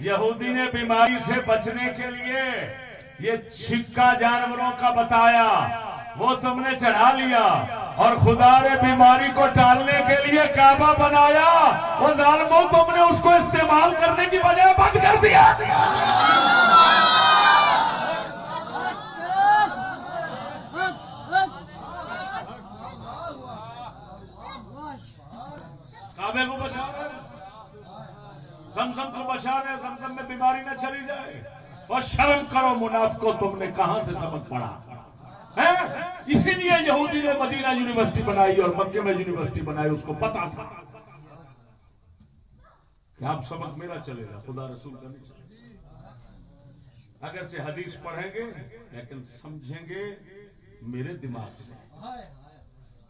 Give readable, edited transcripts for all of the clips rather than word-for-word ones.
یہودی نے بیماری سے بچنے کے لیے یہ چھکا جانوروں کا بتایا، وہ تم نے چڑھا لیا، اور خدا نے بیماری کو ٹالنے کے لیے کعبہ بنایا، وہ ظالموں تم نے اس کو استعمال کرنے کی بجائے بند کر دیا۔ کعبے کو بچا رہے، زمزم کو بچا رہے، زمزم میں بیماری نہ چلی جائے۔ اور شرم کرو منافقو، تم نے کہاں سے سبق پڑھا ہے؟ اسی لیے یہودی نے مدینہ یونیورسٹی بنائی اور مکے میں یونیورسٹی بنائی، اس کو پتا تھا کہ اب سبق میرا چلے گا، خدا رسول کا نہیں چلے گا۔ اگرچہ حدیث پڑھیں گے لیکن سمجھیں گے میرے دماغ سے،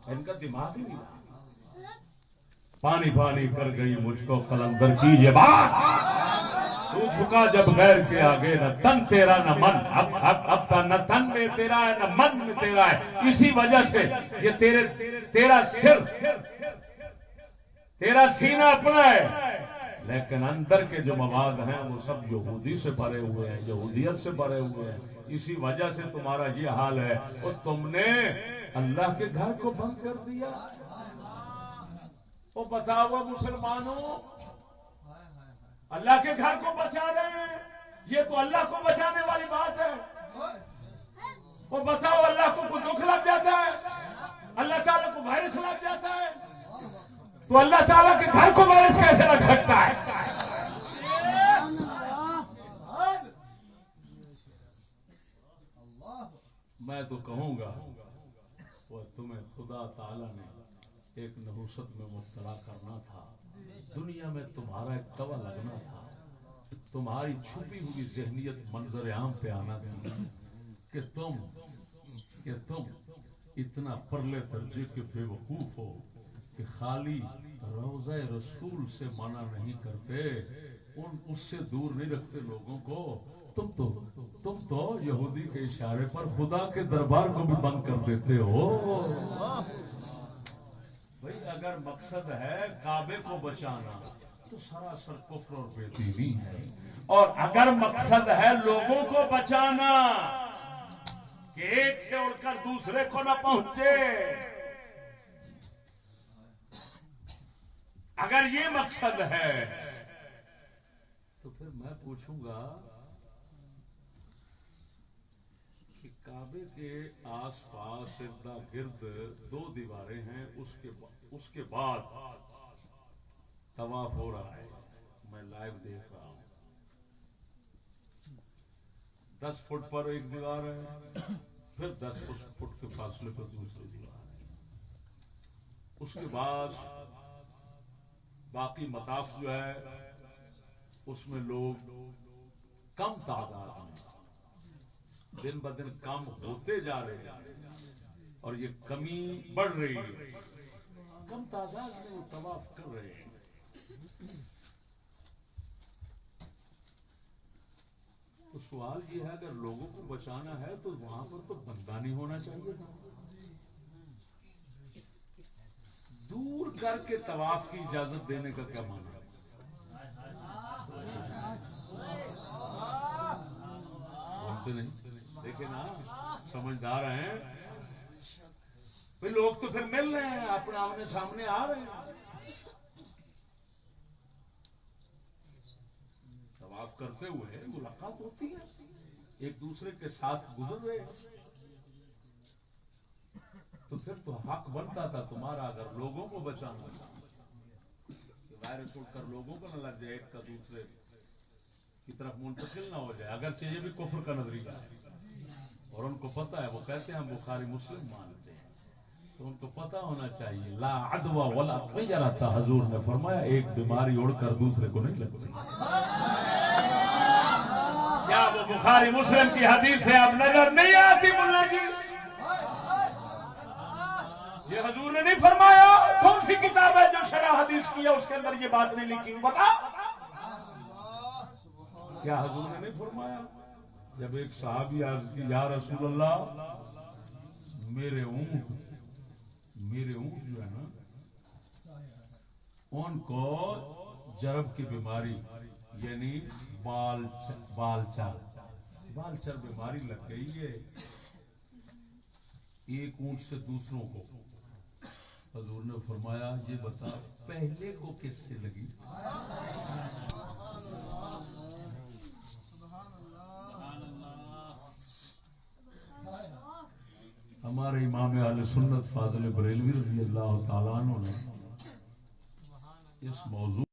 ان کا دماغ ہی نہیں رہا۔ پانی پانی کر گئی مجھ کو قلندر کی یہ بات، تو جھکا جب غیر کے آگے، نہ تن تیرا نہ من، اب نہ تن میں تیرا ہے نہ من میں تیرا ہے۔ اسی وجہ سے یہ تیرا سر، تیرا سینہ اپنا ہے، لیکن اندر کے جو مواد ہیں وہ سب یہودی سے بھرے ہوئے ہیں، یہودیت سے بھرے ہوئے ہیں۔ اسی وجہ سے تمہارا یہ حال ہے، اور تم نے اللہ کے گھر کو بند کر دیا۔ وہ بتاؤ مسلمانوں، اللہ کے گھر کو بچا رہے ہیں، یہ تو اللہ کو بچانے والی بات ہے۔ وہ بتاؤ اللہ کو کوئی دکھ لگ جاتا ہے، اللہ تعالیٰ کو وائرس لگ جاتا ہے، تو اللہ تعالیٰ کے گھر کو وائرس کیسے لگ سکتا ہے؟ میں تو کہوں گا وہ تمہیں خدا تعالیٰ نے ایک نحوست میں مبتلا کرنا تھا، دنیا میں تمہارا ایک توا لگنا تھا، تمہاری چھپی ہوئی ذہنیت منظر عام پہ آنا تھی کہ تم اتنا پرلے درجے کے بے وقوف ہو کہ خالی روضہ رسول سے منع نہیں کرتے، اس سے دور نہیں رکھتے لوگوں کو، تم تو یہودی کے اشارے پر خدا کے دربار کو بھی بند کر دیتے ہو۔ بھئی اگر مقصد ہے کعبے کو بچانا تو سراسر کفر اور بے دینی ہے، اور اگر مقصد ہے لوگوں کو بچانا کہ ایک سے اڑ کر دوسرے کو نہ پہنچے، اگر یہ مقصد ہے تو پھر میں پوچھوں گا کہ کعبے کے آس پاس اردا گرد 2 دیواریں ہیں، اس کے بعد طواف ہو رہا ہے، میں لائیو دیکھ رہا ہوں، 10 فٹ پر ایک دیوار ہے، پھر 10 فٹ کے فاصلے پر دوسری دیوار ہے، اس کے بعد باقی مطاف جو ہے اس میں لوگ کم تعداد میں دن بدن کم ہوتے جا رہے ہیں، اور یہ کمی بڑھ رہی ہے، کم تعداد میں وہ طواف کر رہے ہیں۔ تو سوال یہ ہے اگر لوگوں کو بچانا ہے تو وہاں پر تو بندہ نہیں ہونا چاہیے تھا، دور کر کے طواف کی اجازت دینے کا کیا معنی ہے؟ بولتے نہیں، دیکھیں نا سمجھدار ہیں بھئی، لوگ تو پھر مل رہے ہیں، اپنا آمنے سامنے آ رہے ہیں، طواف کرتے ہوئے ملاقات ہوتی ہے، ایک دوسرے کے ساتھ گزر رہے ہیں، تو پھر تو حق بنتا تھا تمہارا اگر لوگوں کو بچانا تھا کہ وائرس اڑ کر لوگوں کو نہ لگ جائے، ایک کا دوسرے کی طرف منتقل نہ ہو جائے، اگرچہ یہ بھی کفر کا نظریہ ہے اور ان کو پتا ہے، وہ کہتے ہیں ہم بخاری مسلم مانتے ہیں، تو ان کو پتا ہونا چاہیے لا عدوى ولا طیرہ تھا، حضور نے فرمایا ایک بیماری اڑ کر دوسرے کو نہیں لگتی۔ کیا وہ بخاری مسلم کی حدیث سے اب نظر نہیں آتی ملا جی؟ یہ حضور نے نہیں فرمایا؟ کون سی کتاب ہے جو شرح حدیث کی ہے اس کے اندر یہ بات نہیں لکھی؟ بتا، کیا حضور نے نہیں فرمایا؟ جب ایک صحابی عرض کی یا رسول اللہ میرے اونٹ جو ہے نا ان کو جرب کی بیماری یعنی بالچر بیماری لگ گئی ہے ایک اونٹ سے دوسروں کو. حضور نے فرمایا یہ بتا پہلے کو کس سے لگی؟ ہمارے امام اہل سنت فاضل بریلوی رضی اللہ تعالیٰ عنہ نے اس موضوع